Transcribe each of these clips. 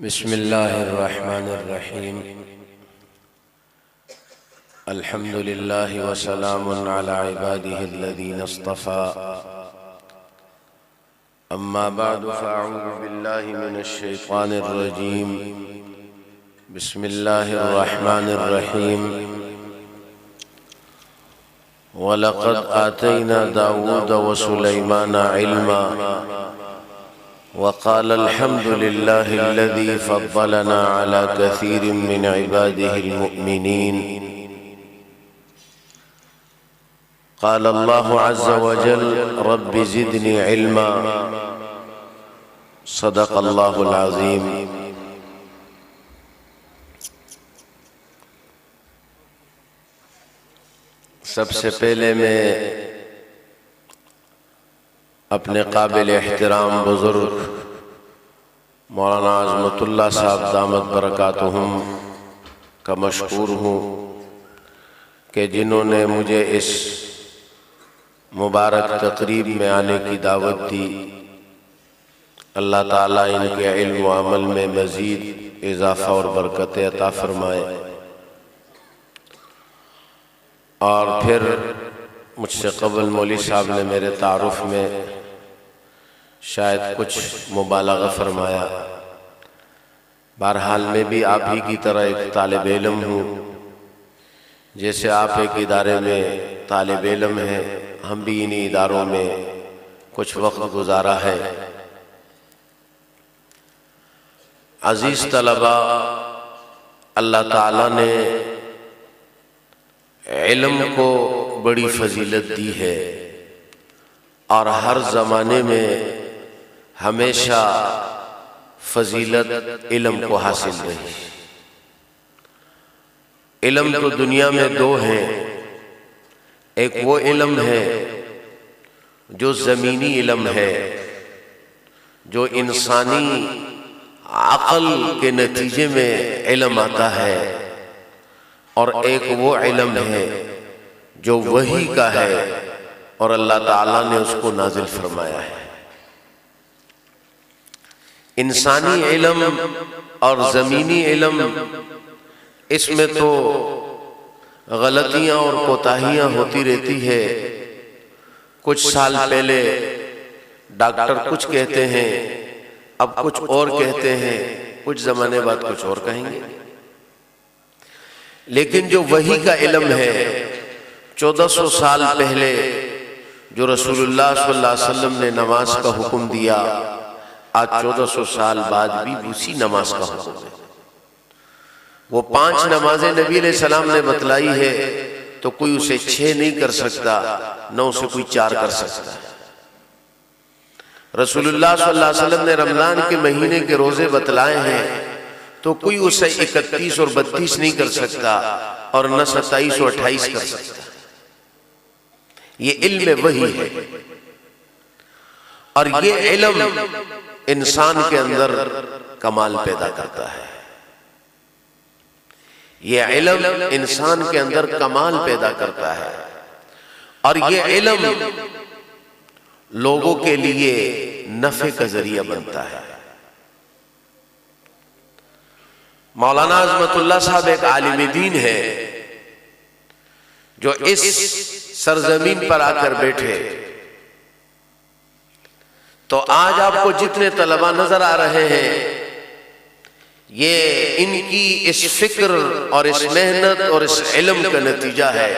بسم اللہ الرحمن الرحیم الحمد للہ وسلام علی عبادہ الذین اصطفى اما بعد فاعوذ باللہ من الشیطان الرجیم بسم اللہ الرحمن الرحیم وَلَقَدْ آتَيْنَا دَاوُودَ وَسُلَيْمَانَ عِلْمًا وقال الحمد لله الذي فضلنا على كثير من عباده المؤمنين قال الله عز وجل رب زدني علما صدق الله العظيم سب سے پہلے میں اپنے قابل احترام بزرگ مولانا عظمت اللہ صاحب دامت برکاتہم کا مشکور ہوں کہ جنہوں نے مجھے اس مبارک تقریب میں آنے کی دعوت دی۔ اللہ تعالیٰ ان کے علم و عمل میں مزید اضافہ اور برکت عطا فرمائے، اور پھر مجھ سے قبل مولوی صاحب نے میرے تعارف میں شاید کچھ مبالغہ فرمایا۔ بہرحال میں بھی آپ ہی کی طرح ایک طالب علم ہوں، جیسے آپ ایک ادارے میں طالب علم ہیں، ہم بھی انہی اداروں میں کچھ وقت گزارا ہے۔ عزیز طلبہ، اللہ تعالیٰ نے علم کو بڑی فضیلت دی ہے، اور ہر زمانے میں ہمیشہ فضیلت علم کو حاصل رہی۔ علم تو دنیا میں دو ہیں، ایک وہ علم ہے جو زمینی علم ہے، جو انسانی عقل کے نتیجے میں علم آتا ہے، اور ایک وہ علم ہے جو وحی کا ہے اور اللہ تعالیٰ نے اس کو نازل فرمایا ہے۔ انسانی علم اور زمینی علم، اس میں تو غلطیاں اور کوتاہیاں ہوتی رہتی ہے۔ کچھ سال پہلے ڈاکٹر کچھ کہتے ہیں، اب کچھ اور کہتے ہیں، کچھ زمانے بعد کچھ اور کہیں گے۔ لیکن جو وحی کا علم ہے، 1400 سال پہلے جو رسول اللہ صلی اللہ علیہ وسلم نے نماز کا حکم دیا، آج 1400 سال بعد بھی اسی نماز کا حکم ہے۔ وہ 5 نمازیں نبی علیہ السلام نے بتلائی ہے، تو کوئی اسے 6 نہیں کر سکتا، نہ اسے کوئی 4 کر سکتا۔ رسول اللہ صلی اللہ علیہ وسلم نے رمضان کے مہینے کے روزے بتلائے ہیں، تو کوئی اسے 31 اور 32 نہیں کر سکتا، اور نہ 27 اور 28 کر سکتا۔ یہ علم وحی ہے، اور یہ علم انسان کے اندر کمال پیدا کرتا ہے۔ یہ علم انسان کے اندر کمال پیدا کرتا ہے، اور یہ علم لوگوں کے لیے نفع کا ذریعہ بنتا ہے۔ مولانا عظمت اللہ صاحب ایک عالم دین ہے، جو اس سرزمین پر آ کر بیٹھے، تو آج آپ کو جتنے طلباء نظر آ رہے ہیں، یہ ان کی اس فکر اور اس محنت اور اس علم کا نتیجہ ہے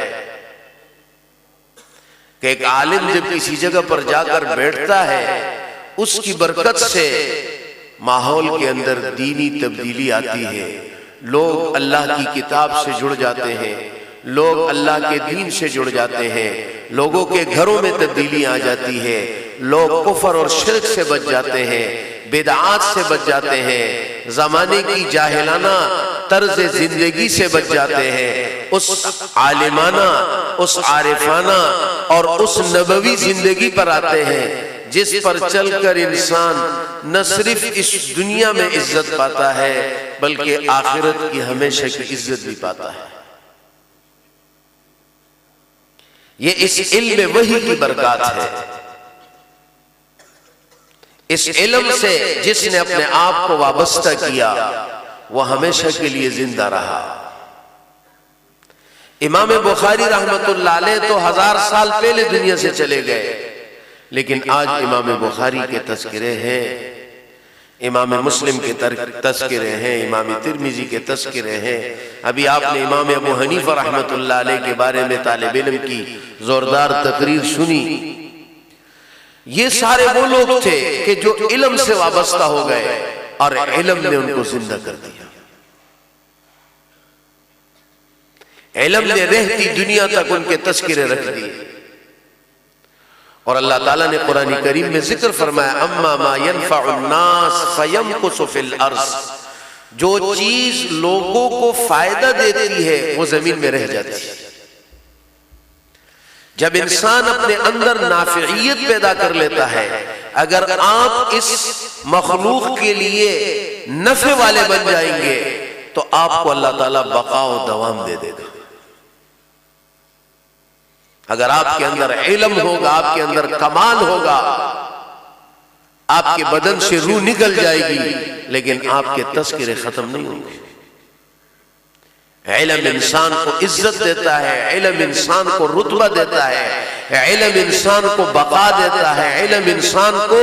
کہ ایک عالم جب کسی جگہ پر جا کر بیٹھتا ہے، اس کی برکت سے ماحول کے اندر دینی تبدیلی آتی ہے، لوگ اللہ کی کتاب سے جڑ جاتے ہیں، لوگ اللہ کے دین سے جڑ جاتے ہیں، لوگوں کے گھروں میں تبدیلی آ جاتی ہے، لوگ کفر اور شرک سے بچ جاتے ہیں، بدعات سے بچ جاتے ہیں، زمانے کی جاہلانہ طرز زندگی سے بچ جاتے ہیں، اس عالمانہ، اس عارفانہ اور اس نبوی زندگی پر آتے ہیں، جس پر چل کر انسان نہ صرف اس دنیا میں عزت پاتا ہے، بلکہ آخرت کی ہمیشہ کی عزت بھی پاتا ہے۔ یہ اس علم وحی کی برکات ہے۔ اس علم سے جس نے اپنے آپ کو وابستہ کیا وہ ہمیشہ کے لیے زندہ رہا۔ امام بخاری رحمت اللہ علیہ تو 1000 سال پہلے دنیا سے چلے گئے، لیکن آج امام بخاری کے تذکرے ہیں، امام مسلم کے تذکرے ہیں، امام ترمذی کے تذکرے ہیں۔ ابھی آپ نے امام ابو حنیفہ رحمت اللہ علیہ کے بارے میں طالب علم کی زوردار تقریر سنی۔ یہ سارے وہ لوگ تھے کہ جو علم سے وابستہ ہو گئے اور علم نے ان کو زندہ کر دیا۔ علم نے رہتی دنیا تک ان کے تذکرے رکھ دیے۔ اور اللہ تعالیٰ نے قرآن کریم میں ذکر فرمایا اما ما ينفع الناس فيمكث في الارض، جو چیز لوگوں کو فائدہ دیتی ہے وہ زمین میں رہ جاتی ہے۔ جب انسان اپنے اندر نافعیت پیدا کر لیتا ہے، اگر آپ اس مخلوق کے لیے نفع والے بن جائیں گے تو آپ کو اللہ تعالیٰ بقا و دوام دے دے گا۔ اگر آپ کے اندر علم ہوگا، آپ کے اندر کمال ہوگا، آپ کے بدن سے روح نکل جائے گی لیکن آپ کے تذکرے ختم نہیں ہوں گے۔ علم انسان کو عزت دیتا ہے، علم انسان کو رتبہ دیتا ہے، علم انسان کو بقا دیتا ہے، علم انسان کو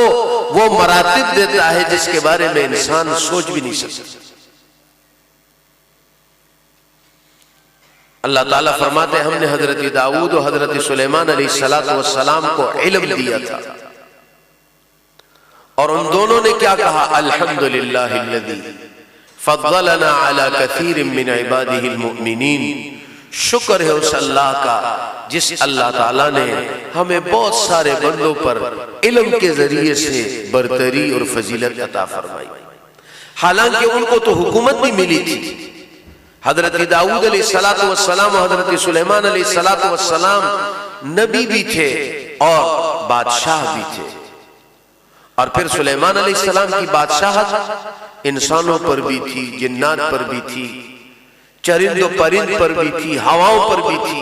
وہ مراتب دیتا ہے جس کے بارے میں انسان سوچ بھی نہیں سکتا۔ اللہ تعالیٰ فرماتے ہیں ہم نے حضرت داؤد و حضرت سلیمان علیہ السلام کو علم دیا تھا، اور ان دونوں نے کیا کہا؟ الحمدللہ الذی فضلنا علی کثیر من عبادہ المؤمنین، شکر ہے اس اللہ کا جس اللہ تعالیٰ نے ہمیں بہت سارے بندوں پر علم کے ذریعے سے برتری اور فضیلت عطا فرمائی۔ حالانکہ ان کو تو حکومت نہیں ملی تھی، حضرت داؤد علیہ السلام و حضرت سلیمان علیہ السلام نبی بھی تھے اور بادشاہ بھی تھے، اور پھر سلیمان علیہ السلام کی بادشاہت انسانوں پر بھی تھی، جنات پر بھی تھی، چرند و پرند پر بھی تھی، ہواؤں پر بھی تھی۔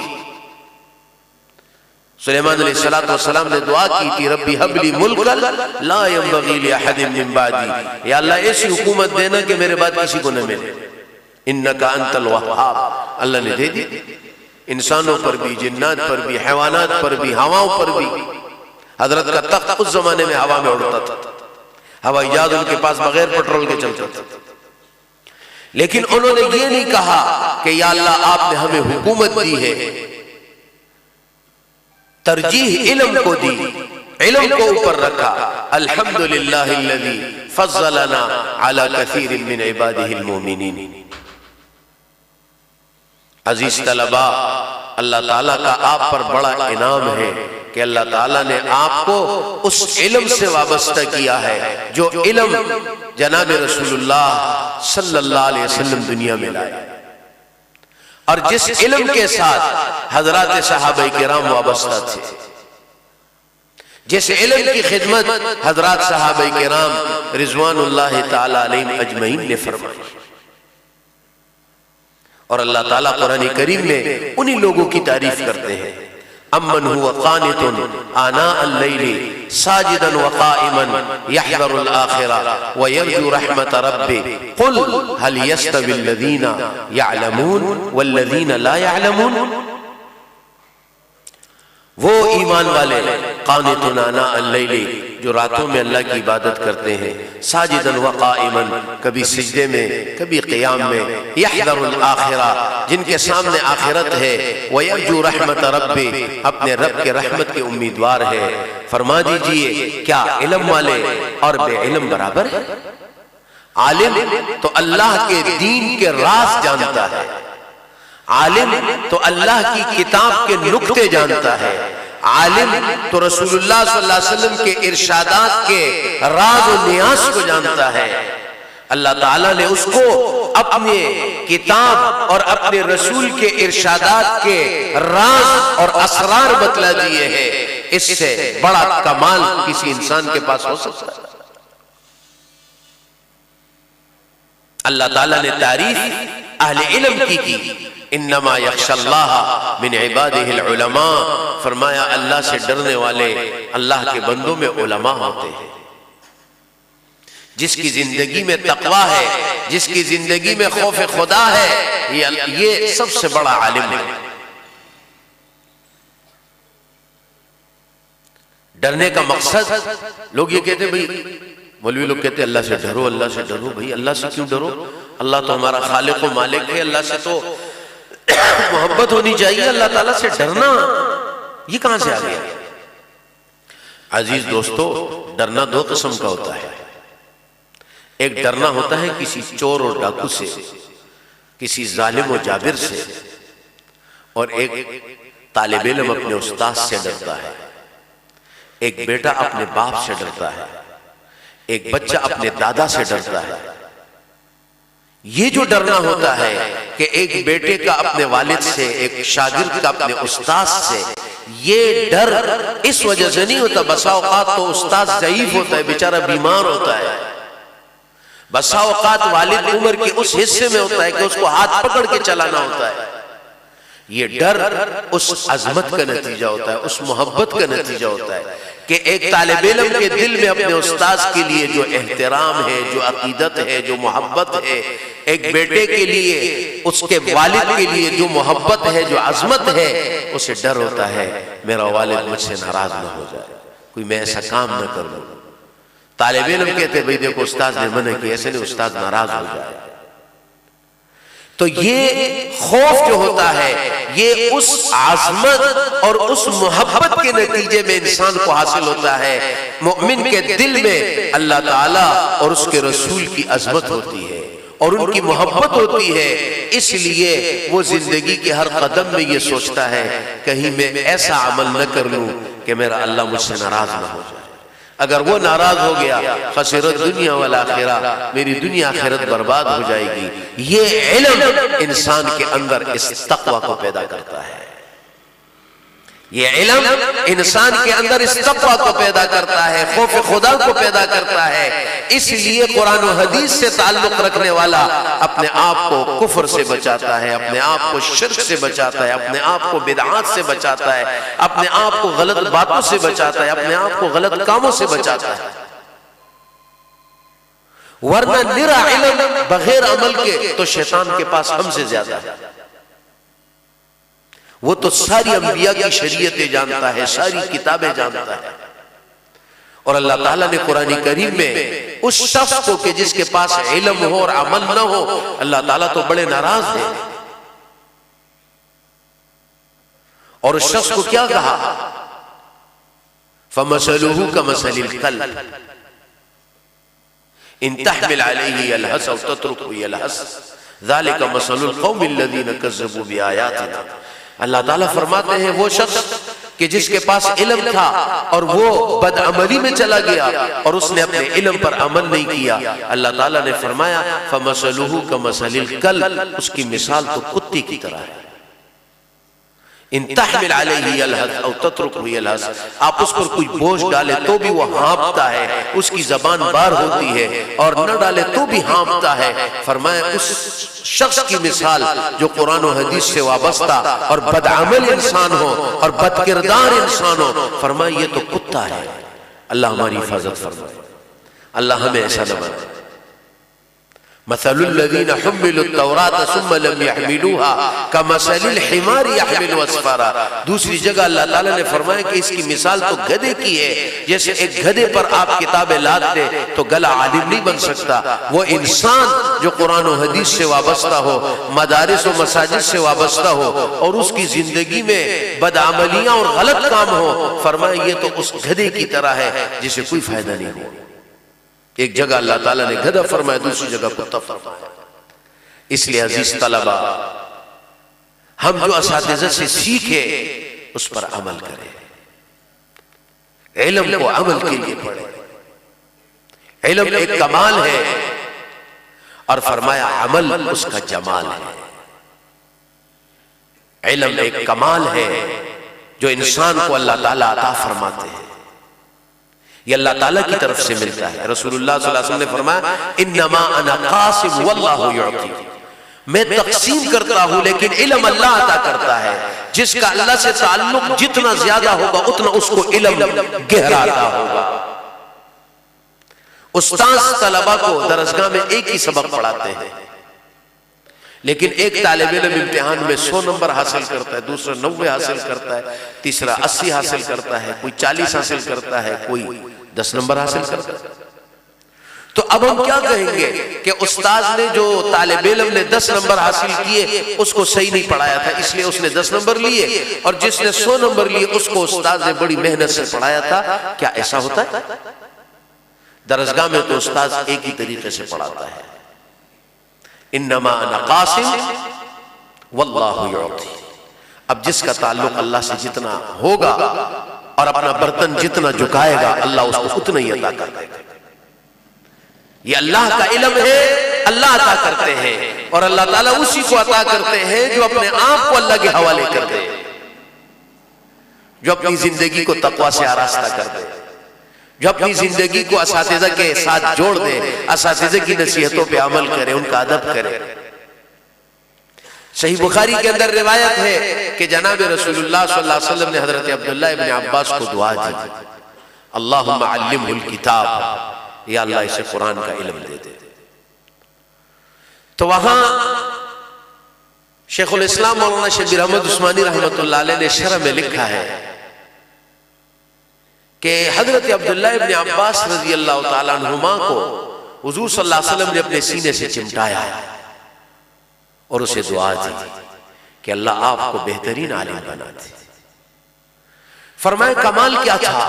سلیمان علیہ السلام نے دعا کی تھی ربی حب لی ملکا لا ينبغی لأحد من بعدی، یا اللہ ایسی حکومت دینا کہ میرے بعد کسی کو نہ ملے، انکا انت الوہاب۔ اللہ نے دے دی، انسانوں پر بھی، جنات پر بھی، حیوانات پر بھی، ہواؤں پر بھی۔ حضرت کا تخت اس زمانے میں ہوا میں اڑتا تھا، ہوائی جہاز ان کے پاس بغیر پٹرول کے چلتا تھا، لیکن انہوں نے یہ نہیں کہا کہ یا اللہ آپ نے ہمیں حکومت دی ہے، ترجیح علم کو دی، علم کو اوپر رکھا۔ الحمدللہ الذی فضلنا علی کثیر من عبادہ المؤمنین۔ عزیز طلبہ، اللہ تعالیٰ کا آپ پر بڑا انعام ہے کہ اللہ تعالیٰ نے آپ کو اس علم سے وابستہ کیا ہے جو علم جناب رسول اللہ صلی اللہ علیہ وسلم دنیا میں لائے، اور جس علم کے ساتھ حضرات صحابہ کرام وابستہ تھے، جس علم کی خدمت حضرات صحابہ کرام رضوان اللہ تعالی علیہم اجمعین نے فرمائی۔ اور اللہ تعالیٰ قرآن کریم میں انہی لوگوں کی تعریف کرتے ہیں، امن هو قانت آناء اللیل ساجدا وقائما یحذر الآخرہ ویرجو رحمت ربہ قل هل یستوی الذین یعلمون والذین لا یعلمون۔ وہ ایمان والے قانتون آناء اللیل جو راتوں میں اللہ کی عبادت کرتے ہیں، ساجدا وقائما کبھی سجدے میں کبھی قیام میں، یحذر الآخرہ جن کے سامنے آخرت ہے، ویرجو رحمت رب اپنے رب کے رحمت کے امیدوار ہے۔ فرما دیجئے کیا علم والے اور بے علم برابر ہے؟ عالم تو اللہ کے دین کے راز جانتا ہے، عالم تو اللہ کی کتاب کے نکتے جانتا ہے، عالم تو رسول اللہ صلی اللہ علیہ وسلم کے ارشادات کے راز و نیاز کو جانتا ہے۔ اللہ تعالیٰ نے اس کو اپنے کتاب اور اپنے رسول کے ارشادات کے راز اور اسرار بتلا دیے ہیں، اس سے بڑا کمال کسی انسان کے پاس ہو سکتا ہے؟ اللہ تعالیٰ نے تعریف اہل علم کی انما یخشی اللہ من عبادہ العلماء، فرمایا اللہ سے ڈرنے والے اللہ کے بندوں میں علماء ہوتے ہیں۔ جس کی زندگی میں تقویٰ ہے، جس کی زندگی میں خوف خدا ہے، یہ سب سے بڑا عالم ہے۔ ڈرنے کا مقصد، لوگ یہ کہتے ہیں بھئی، مولوی لوگ کہتے ہیں اللہ سے ڈرو، اللہ سے ڈرو۔ بھئی اللہ سے کیوں ڈرو؟ اللہ تو ہمارا خالق و مالک ہے، اللہ سے تو محبت ہونی چاہیے، اللہ تعالیٰ سے ڈرنا یہ کہاں سے آ گیا؟ عزیز دوستو، ڈرنا دو قسم کا ہوتا ہے۔ ایک ڈرنا ہوتا ہے کسی چور اور ڈاکو سے، کسی ظالم و جابر سے، اور ایک طالب علم اپنے استاد سے ڈرتا ہے، ایک بیٹا اپنے باپ سے ڈرتا ہے، ایک بچہ اپنے دادا سے ڈرتا ہے۔ یہ جو ڈرنا ہوتا ہے کہ ایک بیٹے کا اپنے والد سے، ایک شاگرد کا اپنے استاد سے، یہ ڈر اس وجہ سے نہیں ہوتا۔ بسا اوقات تو استاد ضعیف ہوتا ہے، بیچارہ بیمار ہوتا ہے، بسا اوقات والد عمر کے اس حصے میں ہوتا ہے کہ اس کو ہاتھ پکڑ کے چلانا ہوتا ہے۔ یہ ڈر اس عظمت کا نتیجہ ہوتا ہے، اس محبت کا نتیجہ ہوتا ہے کہ ایک طالب علم کے دل میں اپنے استاذ کے لیے جو احترام ہے، جو عقیدت ہے، جو محبت ہے، ایک بیٹے کے لیے، اس کے والد کے لیے جو محبت ہے، جو عظمت ہے، اسے ڈر ہوتا ہے میرا والد مجھ سے ناراض نہ ہو جائے، کوئی میں ایسا کام نہ کر لوں۔ طالب علم کہتے ہیں بھئی دیکھو استاذ نے منع کیا، ایسے نہیں استاذ ناراض ہو جائے۔ تو یہ خوف جو ہوتا ہے، یہ اس عظمت اور اس محبت کے نتیجے میں انسان کو حاصل ہوتا ہے۔ مومن کے دل میں اللہ تعالیٰ اور اس کے رسول کی عظمت ہوتی ہے اور ان کی محبت ہوتی ہے، اس لیے وہ زندگی کے ہر قدم میں یہ سوچتا ہے کہیں میں ایسا عمل نہ کر لوں کہ میرا اللہ مجھ سے ناراض نہ ہو جائے۔ اگر وہ ناراض ہو گیا، خسرت دنیا والآخرہ، میری دنیا آخرت برباد ہو جائے گی۔ یہ علم انسان کے اندر اس تقوی کو پیدا کرتا ہے، یہ علم انسان کے اندر اس تقوی کو پیدا کرتا ہے، خوف خدا کو پیدا کرتا ہے۔ اس لیے قرآن و حدیث سے تعلق رکھنے والا اپنے آپ کو کفر سے بچاتا ہے، اپنے آپ کو شرک سے بچاتا ہے، اپنے آپ کو بدعات سے بچاتا ہے، اپنے آپ کو غلط باتوں سے بچاتا ہے، اپنے آپ کو غلط کاموں سے بچاتا ہے۔ ورنہ نرا علم بغیر عمل کے تو شیطان کے پاس ہم سے زیادہ ہے۔ وہ تو ساری انبیاء کی شریعتیں جانتا ہے، ساری کتابیں جانتا ہے، اور اللہ تعالیٰ نے قرآن کریم میں اس شخص کو کہ جس کے پاس علم ہو اور عمل نہ ہو، اللہ تعالیٰ تو بڑے ناراض ہیں۔ اور اس شخص کو کیا کہا؟ فَمَثَلُهُ كَمَثَلِ الْكَلْبِ إِن تَحْمِلْ عَلَيْهِ يَلْهَثْ أَوْ تَتْرُكْهُ يَلْهَثْ ذَلِكَ مَثَلُ الْقَوْمِ الَّذِينَ كَذَّبُوا بِآيَاتِنَا۔ اللہ تعالیٰ فرماتے ہیں وہ شخص کہ جس کے پاس علم تھا اور وہ بدعملی میں چلا گیا اور اس نے اپنے علم پر عمل نہیں کیا، اللہ تعالیٰ نے فرمایا فَمَثَلُهُ كَمَثَلِ الْكَلْبِ، اس کی مثال تو کتے کی طرح ہے۔ ان تحمل علیہ یلہث او تترکہ یلہث، آپ اس پر کوئی بوجھ ڈالے تو بھی وہ ہانپتا ہے، اس کی زبان بار ہوتی ہے، اور نہ ڈالے تو بھی ہانپتا ہے۔ فرمایا اس شخص کی مثال جو قرآن و حدیث سے وابستہ اور بدعمل انسان ہو اور بدکردار انسان ہو، فرمایا یہ تو کتا ہے۔ اللہ ہماری حفاظت فرمائے، اللہ ہمیں ایسا نہ بنائے۔ مثل الذین حملوا التوراة ثم لم يحملوها كمثل الحمار يحمل اسفارا۔ دوسری جگہ اللہ تعالیٰ نے فرمایا کہ اس کی مثال تو گدھے کی ہے، جیسے ایک گدھے پر آپ کتابیں لاد دیں تو گلا عالم نہیں بن سکتا۔ وہ انسان جو قرآن و حدیث سے وابستہ ہو، مدارس و مساجد سے وابستہ ہو، اور اس کی زندگی میں بدعملیاں اور غلط کام ہو، فرمایا یہ تو اس گدھے کی طرح ہے جسے کوئی فائدہ نہیں ہو۔ ایک جگہ اللہ تعالیٰ نے گدھا فرمایا، دوسری جگہ کتا فرمایا۔ اس لئے عزیز طلبہ، ہم جو اساتذہ سے سیکھے اس پر عمل کریں، علم کو عمل کے لیے پڑھیں۔ علم ایک کمال ہے، اور فرمایا عمل اس کا جمال ہے۔ علم ایک کمال ہے جو انسان کو اللہ تعالیٰ عطا فرماتے ہیں، یہ اللہ تعالیٰ کی طرف سے ملتا ہے۔ رسول اللہ صلی اللہ علیہ وسلم نے فرمایا انما انا قاسم واللہ یعطی، میں تقسیم کرتا ہوں لیکن علم اللہ عطا کرتا ہے۔ جس کا اللہ سے تعلق جتنا زیادہ ہوگا اتنا اس کو علم گہرا عطا ہوگا، استاذ طلبہ کو درسگاہ میں ایک ہی سبق پڑھاتے ہیں، لیکن ایک طالب علم امتحان میں 100 نمبر حاصل کرتا ہے، دوسرا 90 حاصل کرتا ہے، تیسرا 80 حاصل کرتا ہے، کوئی 40 حاصل کرتا ہے، کوئی 10 نمبر حاصل کرتا ہے۔ تو اب ہم کیا کہیں گے کہ استاذ نے جو طالب علم نے 10 نمبر حاصل کیے اس کو صحیح نہیں پڑھایا تھا، اس لیے اس نے 10 نمبر لیے، اور جس نے 100 نمبر لیے اس کو استاذ نے بڑی محنت سے پڑھایا تھا؟ کیا ایسا ہوتا ہے؟ درسگاہ میں تو استاذ ایک ہی طریقے سے پڑھاتا ہے، انما انا قاسم واللہ یعطی۔ اب جس کا تعلق اللہ سے جتنا ہوگا اور اپنا برتن جتنا جھکائے گا، اللہ اس کو اتنا ہی عطا کر دے گا۔ یہ اللہ کا علم ہے، اللہ عطا کرتے ہیں، اور اللہ تعالیٰ اسی کو عطا کرتے ہیں جو اپنے آپ کو اللہ کے حوالے کر دے، جو اپنی زندگی کو تقوی سے آراستہ کر دے، جو اپنی زندگی کو اساتذہ کے ساتھ جوڑ دے، اساتذہ کی نصیحتوں پہ عمل کرے، ان کا ادب کرے۔ صحیح بخاری کے اندر روایت ہے کہ جناب رسول اللہ صلی اللہ علیہ وسلم نے حضرت عبداللہ ابن عباس کو دعا دی، اللہم علمہ الکتاب، یا اللہ اسے قرآن کا علم دے دے۔ تو وہاں شیخ الاسلام مولانا شبیر احمد عثمانی رحمۃ اللہ علیہ نے شرح میں لکھا ہے کہ حضرت عبداللہ ابن عباس رضی اللہ تعالیٰ عنہما کو حضور صلی اللہ علیہ وسلم نے اپنے سینے سے چمٹایا اور اسے دعا دی کہ اللہ آپ کو بہترین عالم بنا دے۔ فرمایا کمال کیا تھا؟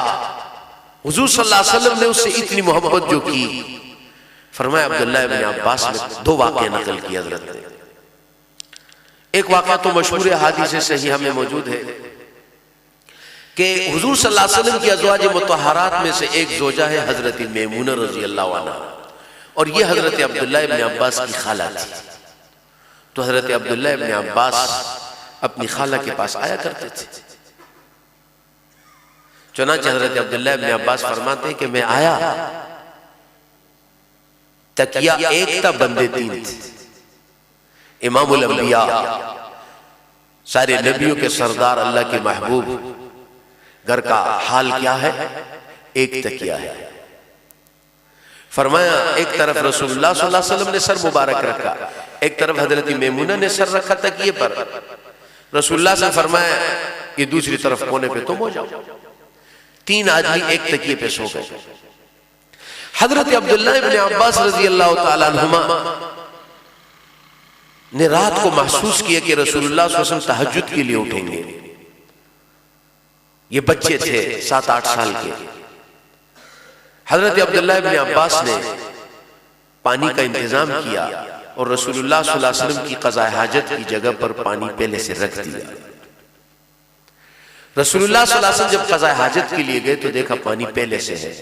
حضور صلی اللہ علیہ وسلم نے اس سے اتنی محبت جو کی، فرمایا عبداللہ ابن عباس نے 2 واقعے نقل کی حضرت نے۔ ایک واقعہ تو مشہور حدیث صحیحہ میں موجود ہے کہ حضور صلی اللہ علیہ وسلم کی ازواج مطہرات میں سے ایک زوجہ ہے حضرت میمونہ رضی اللہ عنہ، اور یہ حضرت عبداللہ ابن عباس کی خالہ تھی۔ تو حضرت عبداللہ ابن عباس اپنی خالہ کے پاس آیا کرتے تھے۔ چنانچہ حضرت عبداللہ ابن عباس فرماتے ہیں کہ میں آیا، تکیہ ایک تھا، بندے 3 تھے۔ امام الانبیاء، سارے نبیوں کے سردار، اللہ کے محبوب، گھر کا حال کیا ہے؟ ایک تکیہ ہے۔ فرمایا ایک طرف رسول اللہ صلی اللہ علیہ وسلم نے سر مبارک رکھا، ایک طرف حضرت میمونہ نے سر رکھا تکیے پر۔ رسول اللہ سے فرمایا یہ دوسری طرف کونے پہ تم ہو جاؤ۔ 3 آدمی ایک تکیے پہ سو گئے۔ حضرت عبداللہ ابن عباس رضی اللہ تعالیٰ عنہما نے رات کو محسوس کیا کہ رسول اللہ صلی اللہ علیہ وسلم تہجد کے لیے اٹھیں گے۔ یہ بچے تھے 7-8 سال کے۔ حضرت عبداللہ ابن عباس نے پانی کا انتظام کیا اور رسول اللہ صلی اللہ علیہ وسلم کی قضاء حاجت کی جگہ پر پانی پہلے سے رکھ دیا۔ رسول اللہ صلی اللہ علیہ وسلم جب قضاء حاجت کے لیے گئے تو دیکھا پانی پہلے سے ہے۔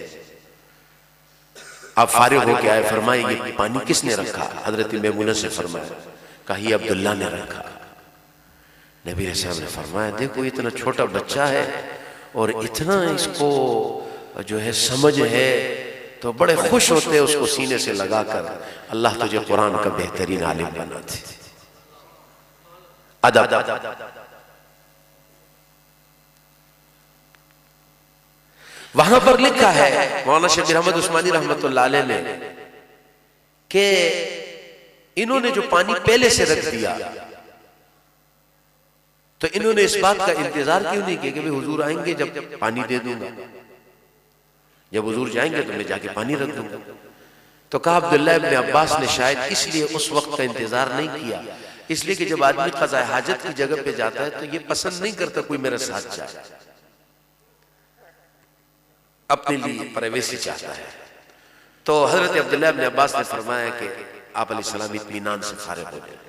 آپ فارغ ہو کے آئے، فرمائے یہ پانی کس نے رکھا؟ حضرت میمونہ سے فرمایا، کہا یہ عبداللہ نے رکھا۔ نبی علیہ السلام نے فرمایا دیکھو اتنا چھوٹا بچہ ہے اور اتنا اس کو جو ہے سمجھ ہے، تو بڑے خوش ہوتے اس کو سینے سے لگا کر، اللہ تجھے قرآن کا بہترین عالم بنا دے۔ ادب۔ وہاں پر لکھا ہے مولانا شبیر احمد عثمانی رحمۃ اللہ علیہ نے کہ انہوں نے جو پانی پہلے سے رکھ دیا تو انہوں نے اس بات کا انتظار کیوں نہیں کیا کہ حضور آئیں گے جب پانی دے دوں گا، جب حضور جائیں گے تو میں جا کے پانی رکھ دوں گا۔ تو کہا عبداللہ ابن عباس نے شاید اس لیے اس وقت کا انتظار نہیں کیا، اس لیے کہ جب آدمی قضاء حاجت کی جگہ پہ جاتا ہے تو یہ پسند نہیں کرتا کوئی میرے ساتھ جائے، اپنے لیے پرائیویسی چاہتا ہے۔ تو حضرت عبداللہ ابن عباس نے فرمایا کہ آپ علیہ السلام اطمینان سے فارغ ہو جائیں،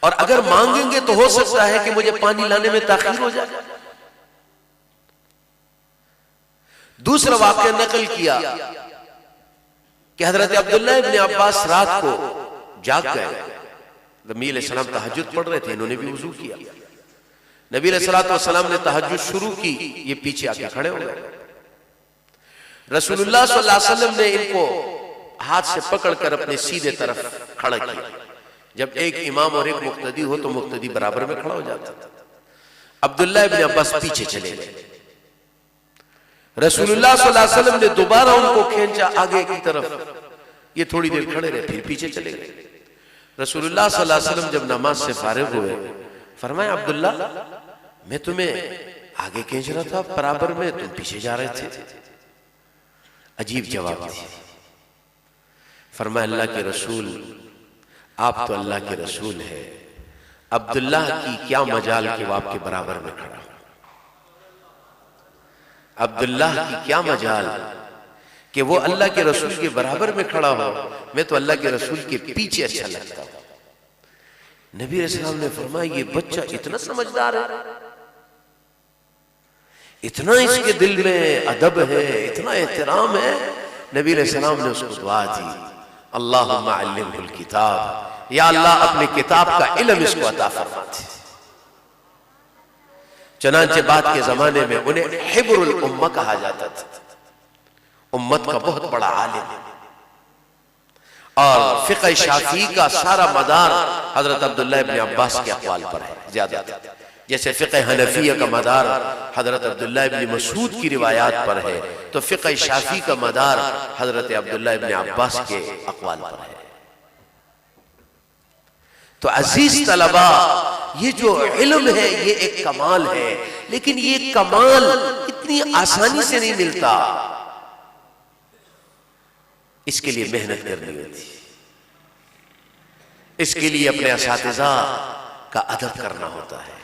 اور اگر مانگیں گے تو ہو سکتا ہے کہ مجھے پانی لانے میں تاخیر ہو جائے۔ دوسرا واقعہ نقل کیا کہ حضرت عبداللہ ابن عباس رات کو جاگ گئے، نبی علیہ السلام تہجد پڑھ رہے تھے، انہوں نے بھی وضو کیا۔ نبی علیہ السلام نے تہجد شروع کی، یہ پیچھے آ کے کھڑے ہو گئے۔ رسول اللہ صلی اللہ علیہ وسلم نے ان کو ہاتھ سے پکڑ کر اپنے سیدھے طرف کھڑا کیا۔ جب ایک امام اور ایک مقتدی ہو تو مقتدی برابر میں کھڑا ہو جاتا تھا۔ عبداللہ ابن عباس پیچھے چلے گئے۔ رسول اللہ صلی اللہ علیہ وسلم نے دوبارہ ان کو کھینچا آگے کی طرف، یہ تھوڑی دیر کھڑے رہے پھر پیچھے چلے گئے۔ رسول اللہ صلی اللہ علیہ وسلم جب نماز سے فارغ ہوئے فرمایا عبداللہ میں تمہیں آگے کھینچ رہا تھا برابر میں، تم پیچھے جا رہے تھے۔ عجیب جواب دیا۔ فرمایا اللہ کے رسول، آپ تو اللہ کے رسول ہے، عبداللہ کی کیا مجال کہ وہ آپ کے برابر میں کھڑا ہو، عبداللہ کی کیا مجال کہ وہ اللہ کے رسول کے برابر میں کھڑا ہو، میں تو اللہ کے رسول کے پیچھے اچھا لگتا ہوں۔ نبی علیہ السلام نے فرمایا یہ بچہ اتنا سمجھدار ہے، اتنا اس کے دل میں ادب ہے، اتنا احترام ہے۔ نبی علیہ السلام نے اس کو دعا دی، اللہم علمہ الکتاب، یا اللہ اپنے کتاب کا علم اس کو عطا فرما دے۔ چنانچہ بعد کے زمانے میں انہیں حبر الامہ کہا جاتا تھا، امت کا بہت بڑا عالم، اور فقہ شافعی کا سارا مدار حضرت عبداللہ ابن عباس کے اقوال پر ہے زیادہ تر، جیسے فقہ حنفیہ کا مدار حضرت عبداللہ ابن مسعود کی روایات پر ہے، تو فقہ شافعی کا مدار حضرت عبداللہ ابن عباس کے اقوال پر ہے۔ تو عزیز طلبہ، یہ جو علم ہے یہ ایک کمال ہے، لیکن یہ کمال اتنی آسانی سے نہیں ملتا، اس کے لیے محنت کرنی ہوتی ہے، اس کے لیے اپنے اساتذہ کا ادب کرنا ہوتا ہے،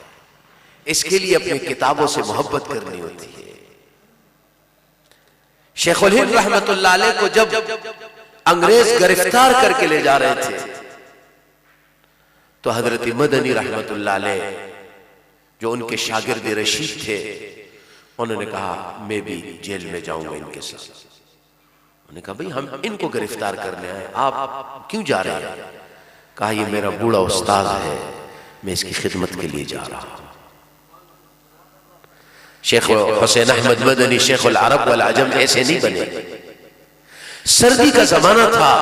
اس کے لیے اپنے کتابوں سے محبت کرنی ہوتی ہے۔ شیخ الہند رحمت اللہ علیہ کو جب انگریز گرفتار کر کے لے جا رہے تھے تو حضرت مدنی رحمت اللہ علیہ جو ان کے شاگرد رشید تھے، انہوں نے کہا میں بھی جیل میں جاؤں گا ان کے ساتھ۔ انہوں نے کہا بھئی ہم ان کو گرفتار کرنے آئے، آپ کیوں جا رہے ہیں؟ کہا یہ میرا بوڑھا استاد ہے، میں اس کی خدمت کے لیے جا رہا ہوں۔ شیخ حسین احمد مدنی شیخ العرب والعجم ایسے نہیں بنے، سردی کا زمانہ تھا،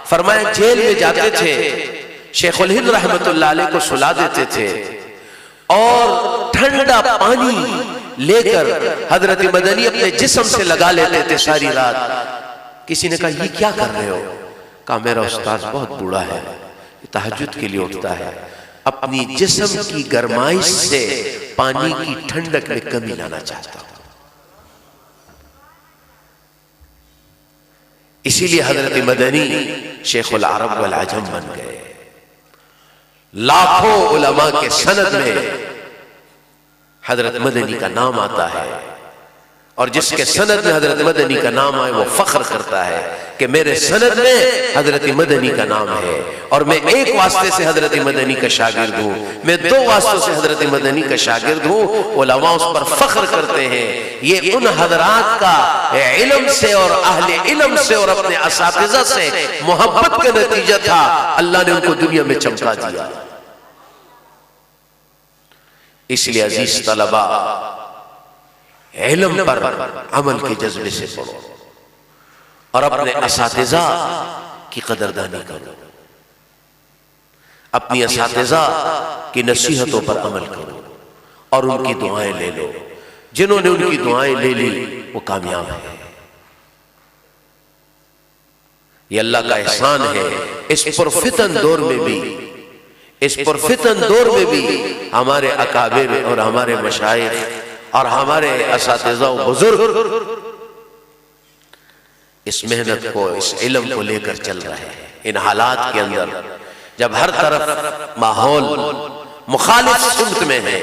فرمایا جیل میں جاتے تھے، شیخ الہند رحمت اللہ علیہ کو سلا دیتے تھے اور ٹھنڈا پانی لے کر حضرت مدنی اپنے جسم سے لگا لیتے تھے ساری رات۔ کسی نے کہا یہ کیا کر رہے ہو؟ کہا میرا استاذ بہت بوڑھا ہے، تہجد کے لیے اٹھتا ہے، اپنی جسم کی گرمائش سے پانی کی ٹھنڈک میں کمی لانا چاہتا ہوں۔ اسی لیے حضرت مدنی شیخ العرب والعجم بن گئے۔ لاکھوں علماء کے سند میں حضرت مدنی کا نام آتا ہے، اور جس کے سند میں حضرت مدنی کا نام آئے وہ فخر کرتا ہے کہ میرے سند میں حضرت مدنی کا نام ہے، اور میں ایک واسطے سے حضرت مدنی کا شاگرد ہوں، میں دو واسطوں سے حضرت مدنی کا شاگرد ہوں۔ علماء اس پر فخر کرتے ہیں، یہ ان حضرات کا علم سے اور اہل علم سے اور اپنے اساتذہ سے محبت کا نتیجہ تھا، اللہ نے ان کو دنیا میں چمکا دیا۔ اس لیے عزیز طلبہ، علم پر عمل کے جذبے سے پڑھو اور اپنے اساتذہ کی قدردانی کرو، اپنی اساتذہ کی نصیحتوں پر عمل کرو اور ان کی دعائیں لے لو۔ جنہوں نے ان کی دعائیں لے لی وہ کامیاب ہیں۔ یہ اللہ کا احسان ہے، اس پرفتن دور میں بھی، اس پرفتن دور میں بھی ہمارے اکابر اور ہمارے مشائخ اور ہمارے اساتذہ و بزرگ اس محنت کو، اس علم کو لے کر چل رہے ہیں۔ ان حالات کے اندر جب ہر طرف ماحول مخالف سمت میں ہے،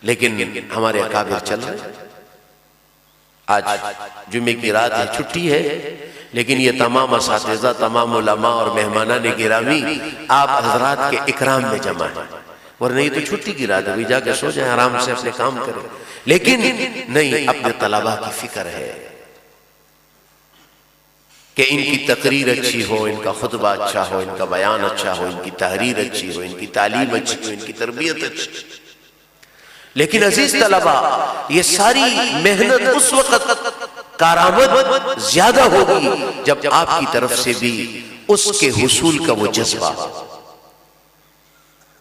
لیکن ہمارے اکابر چل رہے ہیں۔ آج جمعے کی رات ہے، چھٹی ہے، لیکن یہ تمام اساتذہ، تمام علماء اور مہمانان گرامی آپ حضرات کے اکرام میں جمع ہیں، ورنہ یہ تو چھٹی کی رات ہے، ابھی جا کے سو جائیں، آرام سے اپنے کام کریں، لیکن نہیں، اپنے طلباء کی فکر ہے کہ ان کی تقریر اچھی ہو، ان کا خطبہ اچھا ہو، ان کا بیان اچھا ہو، ان کی تحریر اچھی ہو، ان کی تعلیم اچھی ہو، ان کی تربیت اچھی ہو۔ لیکن عزیز طلباء، یہ ساری محنت اس وقت کارآمد زیادہ ہوگی جب آپ کی طرف سے بھی اس کے حصول کا وہ جذبہ۔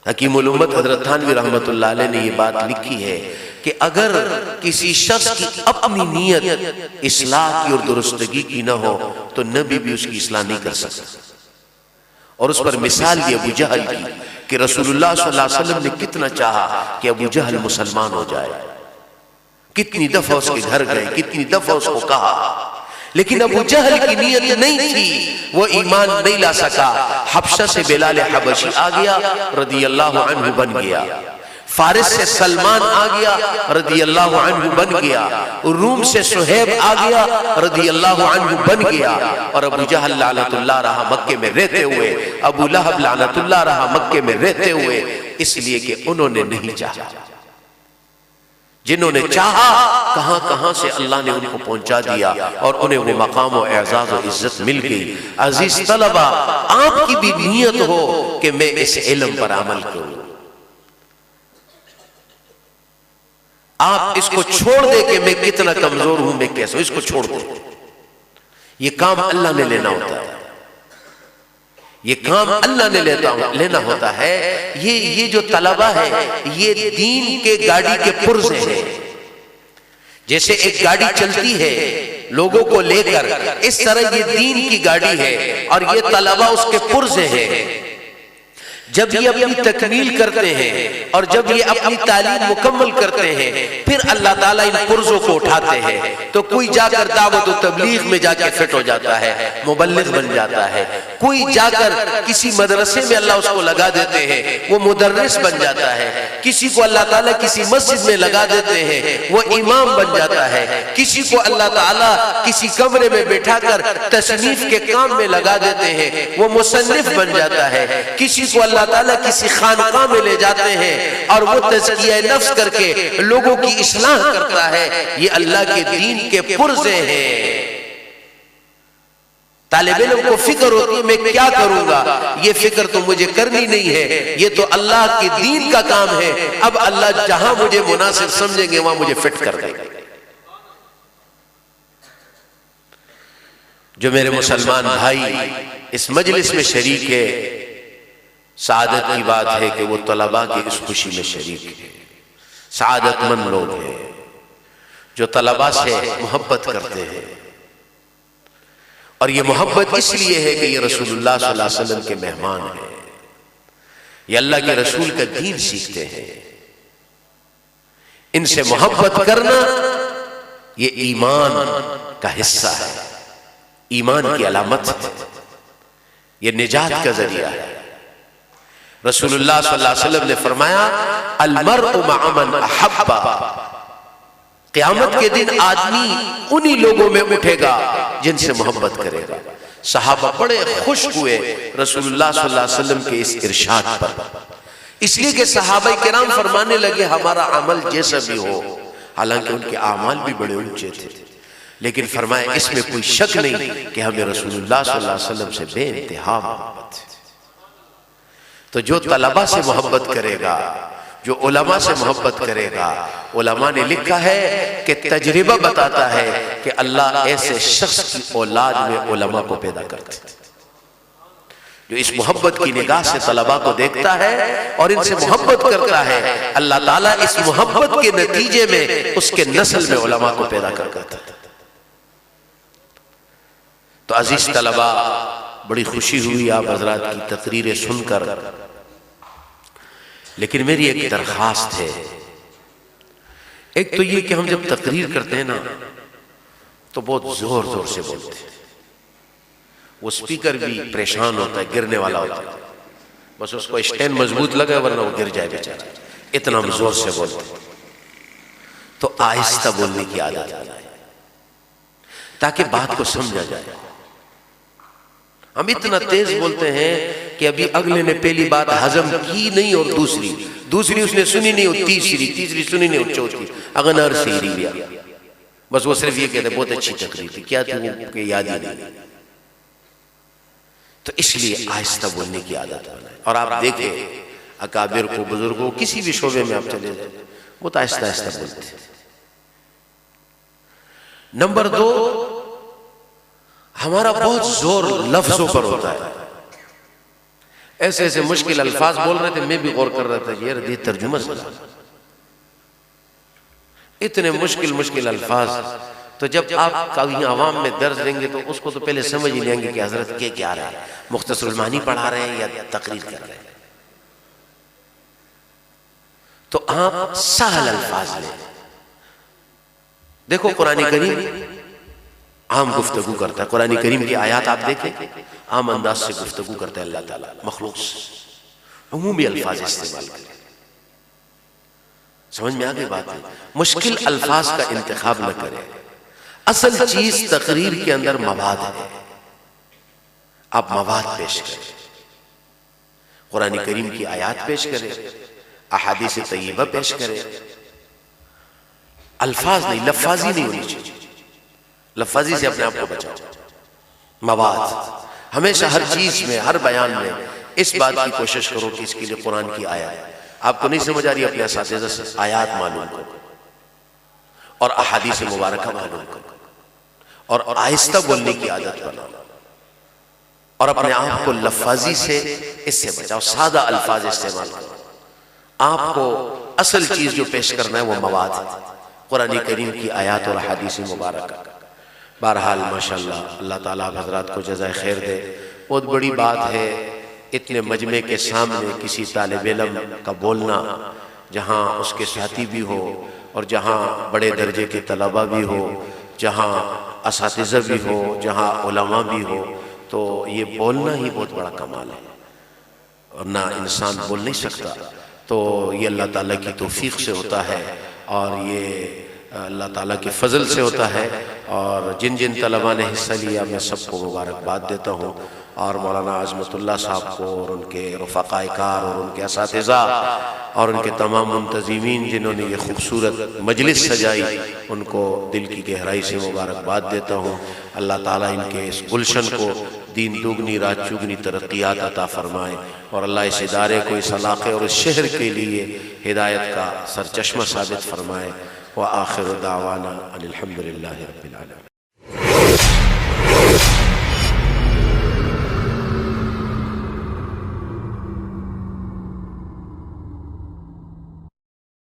حکیم الامت حضرت تھانوی رحمت اللہ علیہ نے یہ بات لکھی ہے کہ اگر کسی شخص کی اپنی نیت اصلاح کی اور درستگی کی نہ ہو تو نبی بھی اس کی اصلاح نہیں کر سکتا. اور اس پر مثال دی ابو جہل کی کہ رسول اللہ صلی اللہ علیہ وسلم نے کتنا چاہا کہ ابو جہل مسلمان ہو جائے، کتنی دفعہ اس کے گھر گئے، کتنی دفعہ اس کو کہا، لیکن ابو جہل کی نیت نہیں تھی، وہ ایمان نہیں لا سکا. حبشہ سے بلال حبشی آ گیا، رضی اللہ عنہ بن گیا. فارس سے سلمان آ گیا، رضی اللہ عنہ بن گیا. روم سے سہیب آ گیا، رضی اللہ عنہ بن گیا. اور ابو جہل لعنت اللہ رہا مکے میں رہتے ہوئے، ابو لہب لعنت اللہ رہا مکے میں رہتے ہوئے، اس لیے کہ انہوں نے نہیں چاہا. جنہوں نے چاہا کہاں کہاں سے اللہ نے ان کو پہنچا دیا اور انہیں وہ مقام و اعزاز و عزت مل گئی. عزیز طلبہ، آپ کی بھی نیت ہو کہ میں اس علم پر عمل کروں. آپ اس کو چھوڑ دے کہ میں کتنا کمزور ہوں، میں کیسا ہوں، اس کو چھوڑ دے. یہ کام اللہ نے لینا ہوتا ہے، یہ کام اللہ نے لینا ہوتا ہے. یہ جو طلبہ ہے یہ دین کے گاڑی کے پرزے ہیں. جیسے ایک گاڑی چلتی ہے لوگوں کو لے کر، اس طرح یہ دین کی گاڑی ہے اور یہ طلبہ اس کے پرزے ہیں. جب یہ اپنی تکمیل کرتے ہیں اور جب یہ اپنی تعلیم مکمل کرتے ہیں، پھر اللہ تعالیٰ ان پرزوں کو اٹھاتے ہیں تو کوئی جا کر دعوت و تبلیغ میں جا کے فٹ ہو جاتا ہے، مبلغ بن جاتا ہے. کوئی جا کر کسی مدرسے میں اللہ اس کو لگا دیتے ہیں، وہ مدرس بن جاتا ہے. کسی کو اللہ تعالیٰ کسی مسجد میں لگا دیتے ہیں، وہ امام بن جاتا ہے. کسی کو اللہ تعالیٰ کسی کمرے میں بیٹھا کر تصنیف کے کام میں لگا دیتے ہیں، وہ مصنف بن جاتا ہے. کسی کو اللہ تعالیٰ کسی خانقاہ میں لے جاتے ہیں اور وہ تزکیہ نفس کر کے لوگوں کی اصلاح کرتا ہے. یہ اللہ کے دین کے پرزے ہیں. طالب علم کو فکر ہوتی ہے میں کیا کروں گا، یہ فکر تو مجھے کرنی نہیں ہے، یہ تو اللہ کے دین کا کام ہے. اب اللہ جہاں مجھے مناسب سمجھیں گے وہاں مجھے فٹ کر دیں گے. جو میرے مسلمان بھائی اس مجلس میں شریک ہے، سعادت کی بات ہے کہ وہ طلباء کی اس خوشی میں شریک ہے. سعادت مند لوگ ہیں جو طلباء سے محبت کرتے ہیں، اور یہ محبت اس لیے ہے کہ یہ رسول اللہ صلی اللہ علیہ وسلم کے مہمان ہیں، یہ اللہ کے رسول کا دین سیکھتے ہیں. ان سے محبت کرنا یہ ایمان کا حصہ ہے، ایمان کی علامت ہے، یہ نجات کا ذریعہ ہے. رسول اللہ صلی اللہ علیہ وسلم نے فرمایا المرء مع من احب. قیامت کے دن آدمی انہی لوگوں میں اٹھے گا جن سے محبت کرے گا. صحابہ بڑے خوش ہوئے رسول اللہ صلی اللہ علیہ وسلم کے اس ارشاد پر، اس لیے کہ صحابہ کرام فرمانے لگے ہمارا عمل جیسا بھی ہو، حالانکہ ان کے اعمال بھی بڑے اونچے تھے، لیکن فرمایا اس میں کوئی شک نہیں کہ ہمیں رسول اللہ صلی اللہ علیہ وسلم سے بے انتہا محبت ہے. تو جو طلباء سے محبت کرے گا، جو علماء سے محبت کرے گا، علماء نے لکھا ہے کہ تجربہ بتاتا ہے کہ اللہ ایسے شخص کی اولاد میں علماء کو پیدا کرتا ہے جو اس محبت کی نگاہ سے طلباء کو دیکھتا ہے اور ان سے محبت کرتا ہے. اللہ تعالیٰ اس محبت کے نتیجے میں اس کے نسل میں علماء کو پیدا کرتا ہے. تو عزیز طلباء، بڑی خوشی ہوئی آپ حضرات کی تقریریں سن کر، لیکن میری ایک درخواست ہے. ایک تو یہ کہ ہم جب تقریر کرتے ہیں نا تو بہت زور زور سے بولتے ہیں، وہ سپیکر بھی پریشان ہوتا ہے، گرنے والا ہوتا ہے، بس اس کو اسٹینڈ مضبوط لگا ورنہ وہ گر جائے بیچارہ، اتنا ہم زور سے بولتے ہیں. تو آہستہ بولنے کی عادت ہے تاکہ بات کو سمجھا جائے. ہم اتنا تیز بولتے ہیں کہ ابھی اگلے نے پہلی بات ہضم کی نہیں اور دوسری اس نے سنی نہیں اور تیسری سنی نہیں اور چوتھی اغنر سیری لیا، بس وہ صرف یہ کہتے بہت اچھی تقریر تھی، کیا تھی وہ کہ یاد ہی نہیں. تو اس لیے آہستہ بولنے کی عادت بنائیں. اور آپ دیکھیں اکابر کو، بزرگوں، کسی بھی شعبے میں آپ چلے جائیں وہ تو آہستہ آہستہ بولتے ہیں. نمبر 2، ہمارا بہت زور لفظوں پر ہوتا ہے. ایسے ایسے مشکل الفاظ بول رہے تھے، میں بھی غور کر رہا تھا یار یہ ترجمہ سے اتنے مشکل مشکل الفاظ، تو جب آپ کبھی عوام میں درس دیں گے تو اس کو تو پہلے سمجھ ہی لیں گے کہ حضرت کیا رہے ہیں، مختصر المعانی پڑھا رہے ہیں یا تقریر کر رہے ہیں۔ تو آپ سہل الفاظ لیں۔ دیکھو قرآن کریم عام گفتگو کرتا ہے، قرآن کریم کی آیات آپ دیکھیں عام انداز سے گفتگو کرتا ہے اللہ تعالیٰ مخلوق سے، عمومی الفاظ استعمال کریں۔ سمجھ میں آگے بات ہے، مشکل الفاظ کا انتخاب نہ کریں۔ اصل چیز تقریر کے اندر مواد ہے، آپ مواد پیش کریں، قرآن کریم کی آیات پیش کریں، احادیث طیبہ پیش کریں، الفاظ نہیں، لفاظی نہیں ہونی چاہیے، لفاظی سے اپنے آپ کو بچاؤ۔ مواد ہمیشہ ہر چیز میں، ہر بیان میں اس بات کی کوشش کرو کہ اس کے لیے قرآن کی آیات، آپ کو نہیں سمجھ آ رہی اپنے اساتذہ سے آیات معلوم کرو اور احادیث مبارکہ معلوم کرو اور آہستہ بولنے کی عادت بناؤ اور اپنے آپ کو لفاظی سے اس سے بچاؤ، سادہ الفاظ استعمال کرو۔ آپ کو اصل چیز جو پیش کرنا ہے وہ مواد ہے، قرآن کریم کی آیات اور احادیث مبارکہ۔ بہرحال ماشاءاللہ اللہ تعالیٰ حضرات کو جزائے خیر دے، بہت بڑی بات ہے اتنے مجمع کے سامنے کسی طالب علم کا بولنا، جہاں اس کے ساتھی بھی ہو اور جہاں بڑے درجے کے طلبہ بھی ہو، جہاں اساتذہ بھی ہو، جہاں علماء بھی ہو، تو یہ بولنا ہی بہت بڑا کمال ہے، ورنہ انسان بول نہیں سکتا۔ تو یہ اللہ تعالیٰ کی توفیق سے ہوتا ہے اور یہ اللہ تعالیٰ کے فضل سے ہوتا ہے، اور جن جن طلباء نے حصہ لیا میں سب کو مبارکباد دیتا ہوں، اور مولانا عظمت اللہ صاحب کو اور ان کے رفقاء کار اور ان کے اساتذہ اور ان کے تمام منتظمین جنہوں نے یہ خوبصورت مجلس سجائی، ان کو دل کی گہرائی سے مبارکباد دیتا ہوں۔ اللہ تعالیٰ ان کے اس گلشن کو دین دوگنی رات چوگنی ترقیات عطا فرمائے، اور اللہ اس ادارے کو، اس علاقے اور اس شہر کے لیے ہدایت کا سرچشمہ ثابت فرمائے۔ وآخر دعوانا ان الحمدللہ رب العالمین۔